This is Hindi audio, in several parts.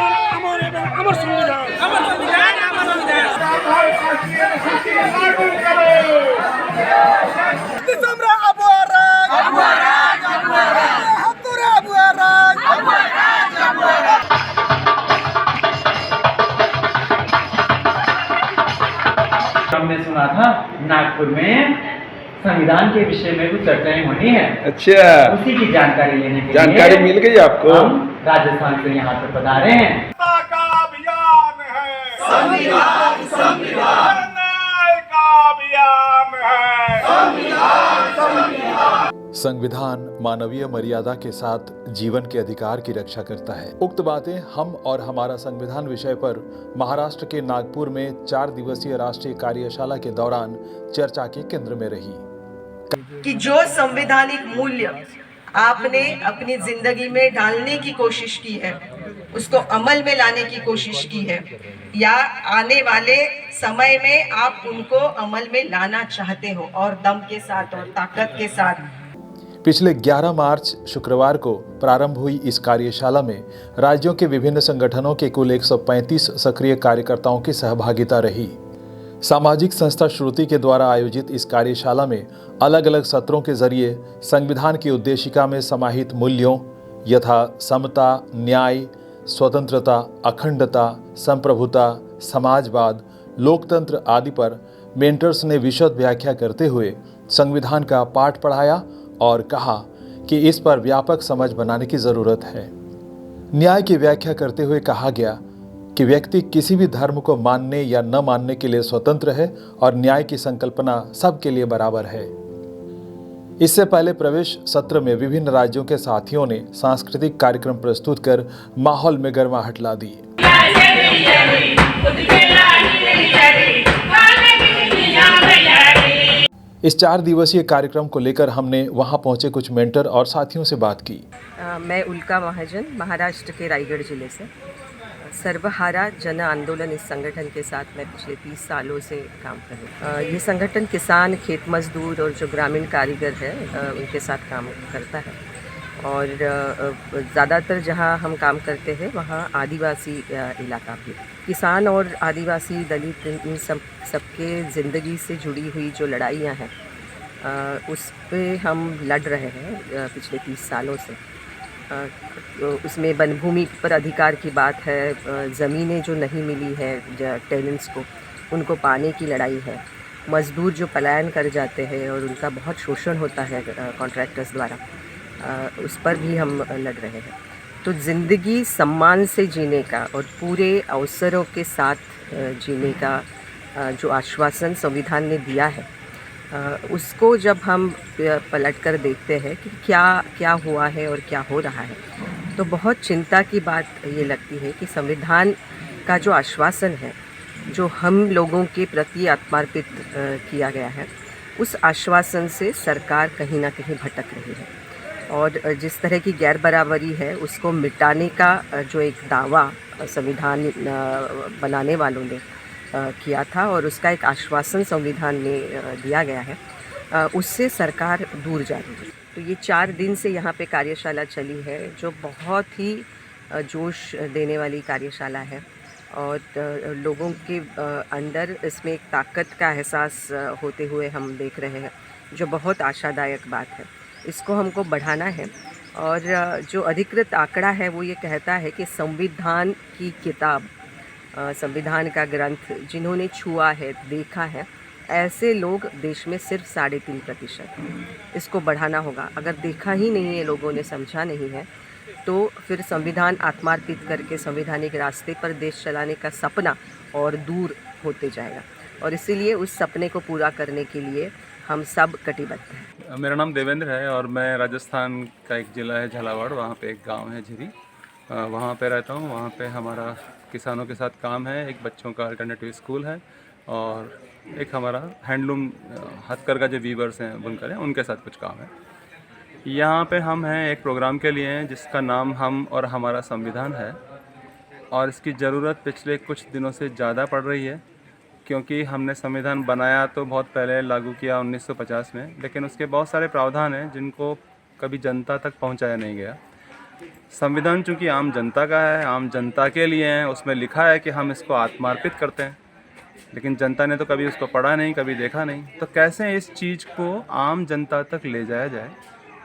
আমার সংবিধান আমরা हमने सुना था नागपुर में संविधान के विषय में कुछ चर्चाएं होनी है। अच्छा, उसी की जानकारी लेने के जानकारी लिए मिल गई आपको? हम राजस्थान से यहाँ पे पधारे हैं। का अभियान है संविधान संविधान का अभियान है संविधान मानवीय मर्यादा के साथ जीवन के अधिकार की रक्षा करता है। उक्त बातें हम और हमारा संविधान विषय पर महाराष्ट्र के नागपुर में 4 दिवसीय राष्ट्रीय कार्यशाला के दौरान चर्चा के केंद्र में रही। कि जो संवैधानिक मूल्य आपने अपनी जिंदगी में डालने की कोशिश की है, उसको अमल में लाने की कोशिश की है, या आने वाले समय में आप उनको अमल में लाना चाहते हो और दम के साथ और ताकत के साथ। पिछले 11 मार्च शुक्रवार को प्रारंभ हुई इस कार्यशाला में राज्यों के विभिन्न संगठनों के कुल 135 सक्रिय कार्यकर्ताओं की सहभागिता रही। सामाजिक संस्था श्रुति के द्वारा आयोजित इस कार्यशाला में अलग अलग सत्रों के जरिए संविधान की उद्देशिका में समाहित मूल्यों यथा समता, न्याय, स्वतंत्रता, अखंडता, संप्रभुता, समाजवाद, लोकतंत्र आदि पर मेंटर्स ने विशद व्याख्या करते हुए संविधान का पाठ पढ़ाया और कहा कि इस पर व्यापक समझ बनाने की जरूरत है। न्याय की व्याख्या करते हुए कहा गया कि व्यक्ति किसी भी धर्म को मानने या न मानने के लिए स्वतंत्र है और न्याय की संकल्पना सबके लिए बराबर है। इससे पहले प्रवेश सत्र में विभिन्न राज्यों के साथियों ने सांस्कृतिक कार्यक्रम प्रस्तुत कर माहौल में गर्माहट ला दी। इस 4 दिवसीय कार्यक्रम को लेकर हमने वहां पहुंचे कुछ मेंटर और साथियों से बात की। मैं उल्का महाजन, महाराष्ट्र के रायगढ़ जिले से। सर्वहारा जन आंदोलन इस संगठन के साथ मैं पिछले 30 सालों से काम कर रही हूँ। ये संगठन किसान, खेत मजदूर और जो ग्रामीण कारीगर है उनके साथ काम करता है और ज़्यादातर जहाँ हम काम करते हैं वहाँ आदिवासी इलाका भी। किसान और आदिवासी दलित इन सबके ज़िंदगी से जुड़ी हुई जो लड़ाइयाँ हैं उस पे हम लड़ रहे हैं पिछले 30 सालों से। उसमें वनभूमि पर अधिकार की बात है, ज़मीनें जो नहीं मिली है टेनेंट्स को, उनको पाने की लड़ाई है, मज़दूर जो पलायन कर जाते हैं और उनका बहुत शोषण होता है कॉन्ट्रैक्टर्स द्वारा, उस पर भी हम लड़ रहे हैं। तो ज़िंदगी सम्मान से जीने का और पूरे अवसरों के साथ जीने का जो आश्वासन संविधान ने दिया है उसको जब हम पलट कर देखते हैं कि क्या क्या हुआ है और क्या हो रहा है, तो बहुत चिंता की बात ये लगती है कि संविधान का जो आश्वासन है, जो हम लोगों के प्रति आत्मार्पित किया गया है, उस आश्वासन से सरकार कहीं ना कहीं भटक रही है। और जिस तरह की गैर बराबरी है उसको मिटाने का जो एक दावा संविधान बनाने वालों ने किया था और उसका एक आश्वासन संविधान में दिया गया है, उससे सरकार दूर जा रही है। तो ये 4 दिन से यहाँ पे कार्यशाला चली है जो बहुत ही जोश देने वाली कार्यशाला है और लोगों के अंदर इसमें एक ताकत का एहसास होते हुए हम देख रहे हैं, जो बहुत आशादायक बात है। इसको हमको बढ़ाना है और जो अधिकृत आंकड़ा है वो ये कहता है कि संविधान की किताब, संविधान का ग्रंथ जिन्होंने छुआ है, देखा है, ऐसे लोग देश में सिर्फ 3.5% हैं। इसको बढ़ाना होगा। अगर देखा ही नहीं है लोगों ने, समझा नहीं है, तो फिर संविधान आत्मार्पित करके संवैधानिक रास्ते पर देश चलाने का सपना और दूर होते जाएगा और इसीलिए उस सपने को पूरा करने के लिए हम सब कटिबद्ध हैं। मेरा नाम देवेंद्र है और मैं राजस्थान का एक ज़िला है झालावाड़, वहाँ पे एक गांव है झिरी, वहाँ पे रहता हूँ। वहाँ पे हमारा किसानों के साथ काम है, एक बच्चों का अल्टरनेटिव स्कूल है और एक हमारा हैंडलूम हथकरघा जो वीवर्स हैं, बुनकर हैं, उनके साथ कुछ काम है। यहाँ पे हम हैं एक प्रोग्राम के लिए हैं जिसका नाम हम और हमारा संविधान है और इसकी ज़रूरत पिछले कुछ दिनों से ज़्यादा पड़ रही है क्योंकि हमने संविधान बनाया तो बहुत पहले लागू किया 1950 में, लेकिन उसके बहुत सारे प्रावधान हैं जिनको कभी जनता तक पहुंचाया नहीं गया। संविधान चूंकि आम जनता का है, आम जनता के लिए है, उसमें लिखा है कि हम इसको आत्मार्पित करते हैं, लेकिन जनता ने तो कभी उसको पढ़ा नहीं, कभी देखा नहीं। तो कैसे इस चीज़ को आम जनता तक ले जाया जाए,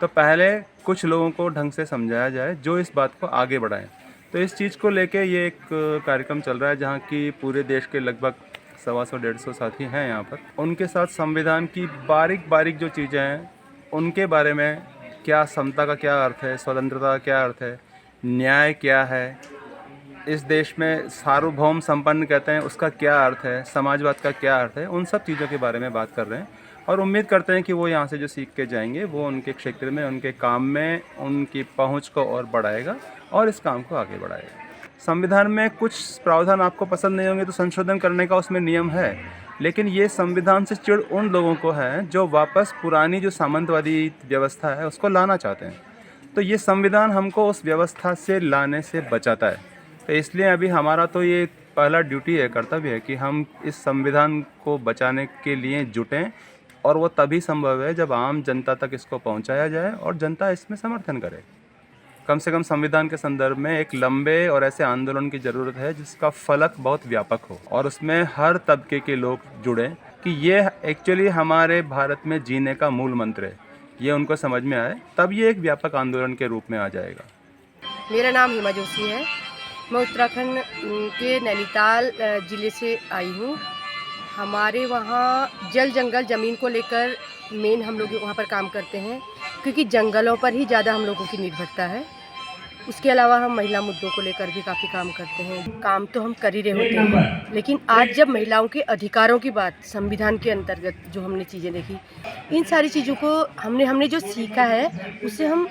तो पहले कुछ लोगों को ढंग से समझाया जाए जो इस बात को आगे बढ़ाएं। तो इस चीज़ को लेके ये एक कार्यक्रम चल रहा है जहाँ की पूरे देश के लगभग 125-150 साथी हैं यहाँ पर। उनके साथ संविधान की बारीक बारीक जो चीज़ें हैं उनके बारे में, क्या समता का क्या अर्थ है, स्वतंत्रता का क्या अर्थ है, न्याय क्या है, इस देश में सार्वभौम संपन्न कहते हैं उसका क्या अर्थ है, समाजवाद का क्या अर्थ है, उन सब चीज़ों के बारे में बात कर रहे हैं। और उम्मीद करते हैं कि वो यहाँ से जो सीख के जाएंगे वो उनके क्षेत्र में, उनके काम में उनकी पहुँच को और बढ़ाएगा और इस काम को आगे बढ़ाएगा। संविधान में कुछ प्रावधान आपको पसंद नहीं होंगे तो संशोधन करने का उसमें नियम है, लेकिन ये संविधान से चिढ़ उन लोगों को है जो वापस पुरानी जो सामंतवादी व्यवस्था है उसको लाना चाहते हैं। तो ये संविधान हमको उस व्यवस्था से लाने से बचाता है। तो इसलिए अभी हमारा तो ये पहला ड्यूटी है, कर्तव्य है कि हम इस संविधान को बचाने के लिए जुटें, और वो तभी संभव है जब आम जनता तक इसको पहुंचाया जाए और जनता इसमें समर्थन करे। कम से कम संविधान के संदर्भ में एक लंबे और ऐसे आंदोलन की ज़रूरत है जिसका फलक बहुत व्यापक हो और उसमें हर तबके के लोग जुड़ें कि ये एक्चुअली हमारे भारत में जीने का मूल मंत्र है, ये उनको समझ में आए, तब ये एक व्यापक आंदोलन के रूप में आ जाएगा। मेरा नाम हिमा जोशी है। मैं उत्तराखंड के नैनीताल ज़िले से आई हूँ। हमारे वहाँ जल जंगल ज़मीन को लेकर मेन हम लोग वहाँ पर काम करते हैं, क्योंकि जंगलों पर ही ज़्यादा हम लोगों की निर्भरता है। उसके अलावा हम महिला मुद्दों को लेकर भी काफ़ी काम करते हैं। काम तो हम कर ही रहे होते हैं, लेकिन आज जब महिलाओं के अधिकारों की बात, संविधान के अंतर्गत जो हमने चीज़ें देखी, इन सारी चीज़ों को हमने जो सीखा है उससे हम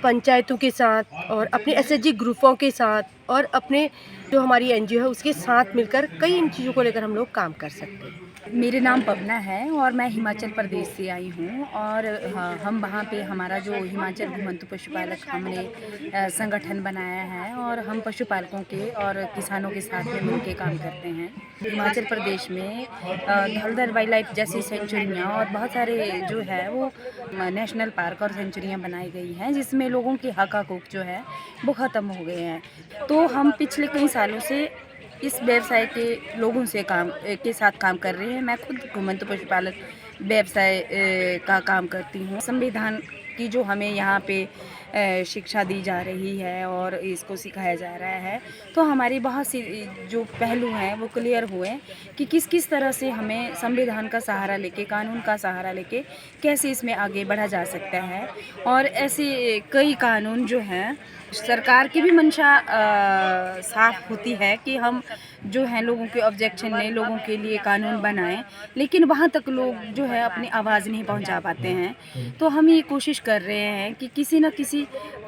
पंचायतों के साथ और अपने एसएचजी ग्रुपों के साथ और अपने जो हमारी एनजीओ है उसके साथ मिलकर कई इन चीज़ों को लेकर हम लोग काम कर सकते हैं। मेरे नाम पवना है और मैं हिमाचल प्रदेश से आई हूँ। और हम वहाँ पे हमारा जो हिमाचल घुमंतु पशुपालक हमने संगठन बनाया है और हम पशुपालकों के और किसानों के साथ में मिलकर काम करते हैं। हिमाचल प्रदेश में धौलधर वाइल्ड लाइफ जैसी सेंचुरियाँ और बहुत सारे जो है वो नेशनल पार्क और सेंचुरियाँ बनाई गई हैं, जिसमें लोगों के हक हकूक़ जो है वो ख़त्म हो गए हैं। तो हम पिछले कई सालों से इस व्यवसाय के लोगों से के साथ काम कर रहे हैं। मैं खुद घुमंतु पशुपालक व्यवसाय का काम करती हूँ। संविधान की जो हमें यहाँ पे शिक्षा दी जा रही है और इसको सिखाया जा रहा है, तो हमारी बहुत सी जो पहलू हैं वो क्लियर हुए कि किस किस तरह से हमें संविधान का सहारा लेके, कानून का सहारा लेके कैसे इसमें आगे बढ़ा जा सकता है। और ऐसे कई कानून जो हैं, सरकार की भी मंशा साफ होती है कि हम जो है लोगों के ऑब्जेक्शन लें, लोगों के लिए कानून बनाएं, लेकिन वहाँ तक लोग जो है अपनी आवाज़ नहीं पहुँचा पाते हैं। तो हम ये कोशिश कर रहे हैं कि किसी न किसी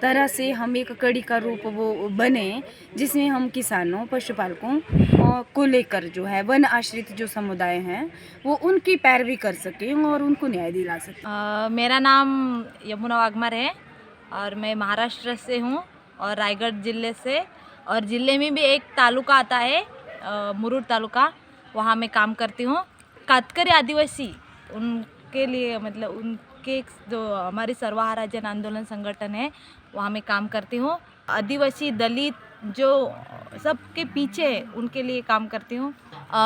तरह से हम एक कड़ी का रूप वो बने, जिसमें हम किसानों, पशुपालकों को लेकर जो है वन आश्रित जो समुदाय हैं वो उनकी पैरवी कर सकें और उनको न्याय दिला सकें। मेरा नाम यमुना वाघमार है और मैं महाराष्ट्र से हूँ और रायगढ़ ज़िले से, और ज़िले में भी एक तालुका आता है मुरुड तालुका, वहाँ मैं काम करती हूँ। कातकरी आदिवासी उनके लिए, मतलब उनके जो हमारी सर्वहारा जन आंदोलन संगठन है वहाँ मैं काम करती हूँ। आदिवासी, दलित जो सबके पीछे है उनके लिए काम करती हूँ।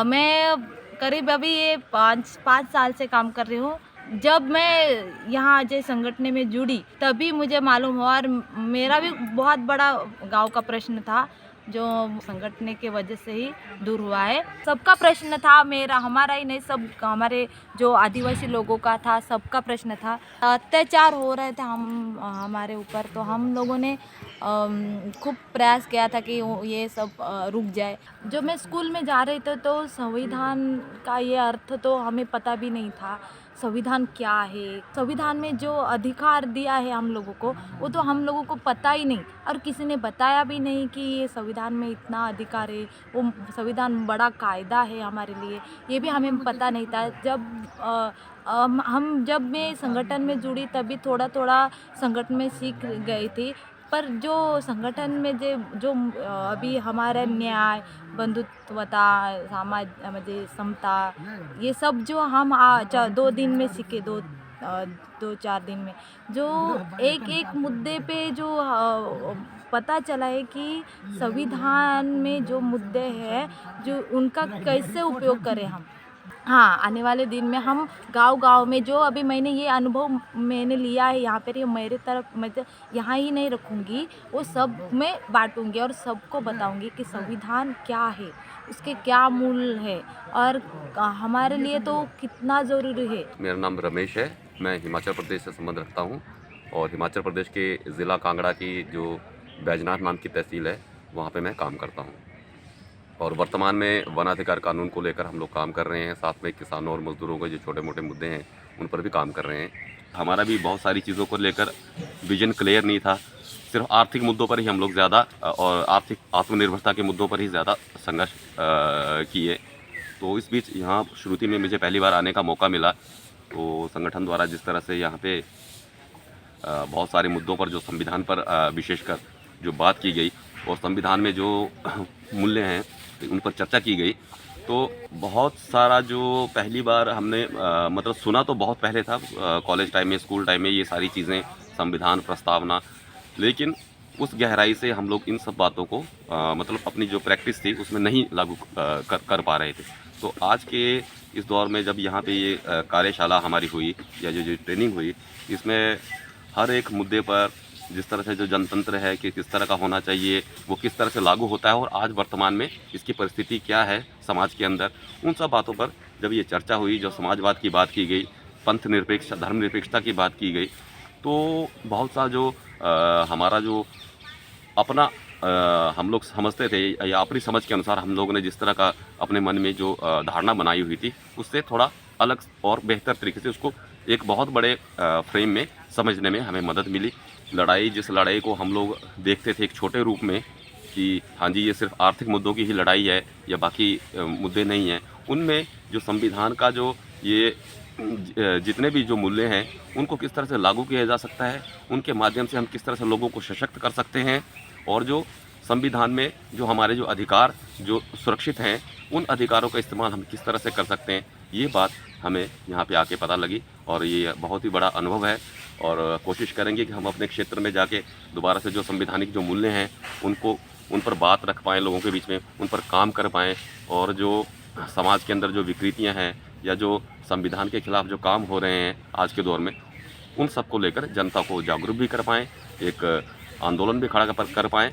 मैं करीब अभी ये पाँच साल से काम कर रही हूँ। जब मैं यहाँ अजय संगठन में जुड़ी तभी मुझे मालूम हुआ, और मेरा भी बहुत बड़ा गांव का प्रश्न था जो संगठन के वजह से ही दूर हुआ है। सबका प्रश्न था, मेरा हमारा ही नहीं, सब हमारे जो आदिवासी लोगों का था, सबका प्रश्न था। अत्याचार हो रहे थे हमारे ऊपर, तो हम लोगों ने खूब प्रयास किया था कि ये सब रुक जाए। जब मैं स्कूल में जा रही थी तो संविधान का ये अर्थ तो हमें पता भी नहीं था। संविधान क्या है, संविधान में जो अधिकार दिया है हम लोगों को वो तो हम लोगों को पता ही नहीं, और किसी ने बताया भी नहीं कि ये संविधान में इतना अधिकार है, वो संविधान बड़ा कायदा है हमारे लिए, ये भी हमें पता नहीं था। जब मैं संगठन में जुड़ी तभी थोड़ा थोड़ा संगठन में सीख गई थी, पर जो संगठन में जो अभी हमारा न्याय, बंधुत्वता, समाज, समता, ये सब जो हम 2 दिन में सीखे, 2-4 दिन में, जो एक एक मुद्दे पे जो पता चला है कि संविधान में जो मुद्दे हैं जो उनका कैसे उपयोग करें हम। हाँ, आने वाले दिन में हम गाँव-गाँव में जो अभी मैंने ये अनुभव मैंने लिया है यहाँ पर, ये मेरे तरफ मैं तो यहाँ ही नहीं रखूँगी, वो सब में बाँटूँगी और सबको बताऊँगी कि संविधान क्या है, उसके क्या मूल है और हमारे लिए तो कितना ज़रूरी है। मेरा नाम रमेश है, मैं हिमाचल प्रदेश से संबंध रखता हूँ और हिमाचल प्रदेश के ज़िला कांगड़ा की जो बैजनाथ नाम की तहसील है वहाँ पे मैं काम करता हूँ और वर्तमान में वन अधिकार कानून को लेकर हम लोग काम कर रहे हैं। साथ में किसानों और मजदूरों के जो छोटे मोटे मुद्दे हैं उन पर भी काम कर रहे हैं। हमारा भी बहुत सारी चीज़ों को लेकर विजन क्लियर नहीं था, सिर्फ आर्थिक मुद्दों पर ही हम लोग ज़्यादा और आर्थिक आत्मनिर्भरता के मुद्दों पर ही ज़्यादा संघर्ष किए। तो इस बीच यहाँ श्रुति में मुझे पहली बार आने का मौका मिला, तो संगठन द्वारा जिस तरह से यहाँ पे बहुत सारे मुद्दों पर जो संविधान पर विशेषकर जो बात की गई और संविधान में जो मूल्य हैं उन पर चर्चा की गई, तो बहुत सारा जो पहली बार हमने मतलब सुना तो बहुत पहले था, कॉलेज टाइम में, स्कूल टाइम में ये सारी चीज़ें, संविधान प्रस्तावना, लेकिन उस गहराई से हम लोग इन सब बातों को मतलब अपनी जो प्रैक्टिस थी उसमें नहीं लागू कर पा रहे थे। तो आज के इस दौर में जब यहाँ पे ये कार्यशाला हमारी हुई या जो ट्रेनिंग हुई, इसमें हर एक मुद्दे पर जिस तरह से जो जनतंत्र है कि किस तरह का होना चाहिए, वो किस तरह से लागू होता है और आज वर्तमान में इसकी परिस्थिति क्या है समाज के अंदर, उन सब बातों पर जब ये चर्चा हुई, जो समाजवाद की बात की गई, पंथ निरपेक्ष धर्मनिरपेक्षता की बात की गई, तो बहुत सा जो हमारा जो अपना हम लोग समझते थे या अपनी समझ के अनुसार हम लोगों ने जिस तरह का अपने मन में जो धारणा बनाई हुई थी, उससे थोड़ा अलग और बेहतर तरीके से उसको एक बहुत बड़े फ्रेम में समझने में हमें मदद मिली। जिस लड़ाई को हम लोग देखते थे एक छोटे रूप में कि हाँ जी ये सिर्फ आर्थिक मुद्दों की ही लड़ाई है या बाकी मुद्दे नहीं हैं, उनमें जो संविधान का जो ये जितने भी जो मूल्य हैं उनको किस तरह से लागू किया जा सकता है, उनके माध्यम से हम किस तरह से लोगों को सशक्त कर सकते हैं और जो संविधान में जो हमारे जो अधिकार जो सुरक्षित हैं उन अधिकारों का इस्तेमाल हम किस तरह से कर सकते हैं, ये बात हमें यहाँ पे आके पता लगी और ये बहुत ही बड़ा अनुभव है। और कोशिश करेंगे कि हम अपने क्षेत्र में जाके दोबारा से जो संवैधानिक जो मूल्य हैं उन पर बात रख पाएँ, लोगों के बीच में उन पर काम कर पाएँ और जो समाज के अंदर जो विकृतियाँ हैं या जो संविधान के खिलाफ जो काम हो रहे हैं आज के दौर में, उन सब को लेकर जनता को जागरूक भी कर पाएँ, एक आंदोलन भी खड़ा कर पाएँ।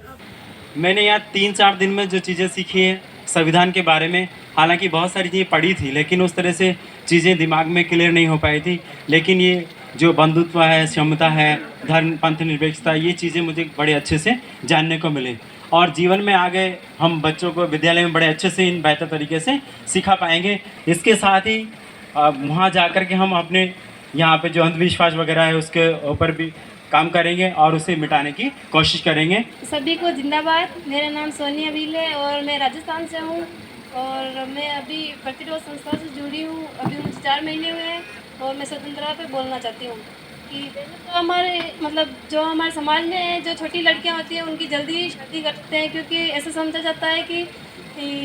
मैंने यहाँ 3-4 दिन में जो चीज़ें सीखी हैं संविधान के बारे में, हालांकि बहुत सारी चीज़ें पढ़ी थी लेकिन उस तरह से चीज़ें दिमाग में क्लियर नहीं हो पाई थी, लेकिन ये जो बंधुत्व है, क्षमता है, धर्म पंथ निरपेक्षता, ये चीज़ें मुझे बड़े अच्छे से जानने को मिले और जीवन में आगे हम बच्चों को विद्यालय में बड़े अच्छे से इन बेहतर तरीके से सिखा पाएंगे। इसके साथ ही वहाँ जाकर के हम अपने यहाँ पे जो अंधविश्वास वगैरह है उसके ऊपर भी काम करेंगे और उसे मिटाने की कोशिश करेंगे। सभी को जिंदाबाद। मेरा नाम सोनिया अबील है और मैं राजस्थान से हूँ और मैं अभी प्रतिरोध संस्था से जुड़ी हूँ। अभी मुझे 4 महीने हुए हैं और मैं स्वतंत्रता पे बोलना चाहती हूँ कि तो हमारे मतलब जो हमारे समाज में जो छोटी लड़कियाँ होती हैं उनकी जल्दी शादी करते हैं, क्योंकि ऐसा समझा जाता है कि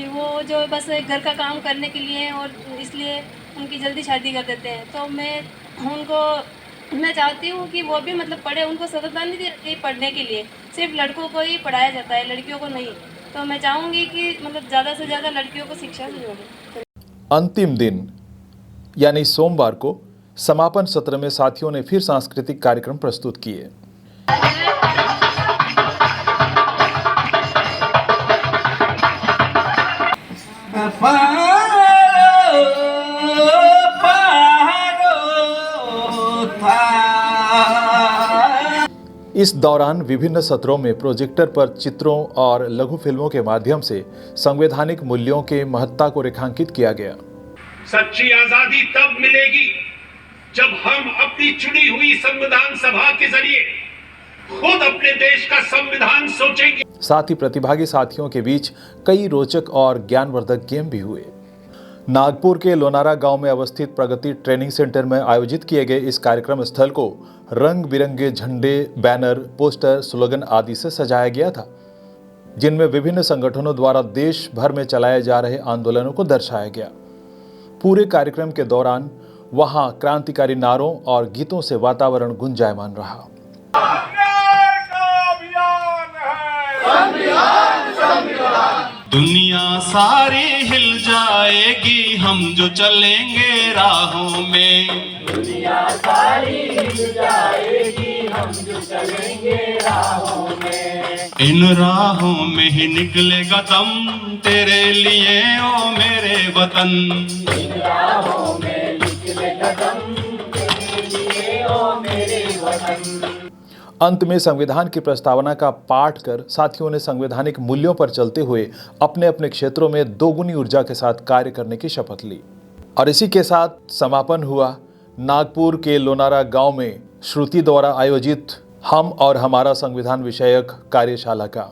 वो जो बस घर का काम करने के लिए और इसलिए उनकी जल्दी शादी कर देते हैं। तो मैं चाहती हूँ कि वो भी मतलब पढ़े, उनको स्वतंत्रता नहीं दी जाती पढ़ने के लिए, सिर्फ लड़कों को ही पढ़ाया जाता है, लड़कियों को नहीं। तो मैं चाहूँगी कि मतलब ज़्यादा से ज़्यादा लड़कियों को शिक्षा से जोड़ें। अंतिम दिन यानी सोमवार को समापन सत्र में साथियों ने फिर सांस्कृतिक कार्यक्रम प्रस्तुत किए। इस दौरान विभिन्न सत्रों में प्रोजेक्टर पर चित्रों और लघु फिल्मों के माध्यम से संवैधानिक मूल्यों के महत्ता को रेखांकित किया गया। सच्ची आजादी तब मिलेगी जब हम अपनी चुनी हुई संविधान सभा के जरिए खुद अपने देश का संविधान सोचेंगे। साथ ही प्रतिभागी साथियों के बीच कई रोचक और ज्ञानवर्धक गेम भी हुए। नागपुर के लोनारा गांव में अवस्थित प्रगति ट्रेनिंग सेंटर में आयोजित किए गए इस कार्यक्रम स्थल को रंग बिरंगे झंडे, बैनर, पोस्टर, स्लोगन आदि से सजाया गया था, जिनमें विभिन्न संगठनों द्वारा देश भर में चलाए जा रहे आंदोलनों को दर्शाया गया। पूरे कार्यक्रम के दौरान वहां क्रांतिकारी नारों और गीतों से वातावरण गुंजायमान रहा। दुनिया सारी हिल जाएगी हम जो चलेंगे राहों में। दुनिया सारी हिल जाएगी हम जो चलेंगे राहों में। इन राहों में ही निकलेगा दम तेरे लिए ओ मेरे वतन। इन राहों में निकलेगा दम तेरे लिए ओ मेरे वतन। अंत में संविधान की प्रस्तावना का पाठ कर साथियों ने संवैधानिक मूल्यों पर चलते हुए अपने अपने क्षेत्रों में दोगुनी ऊर्जा के साथ कार्य करने की शपथ ली। और इसी के साथ समापन हुआ नागपुर के लोनारा गांव में श्रुति द्वारा आयोजित हम और हमारा संविधान विषयक कार्यशाला का।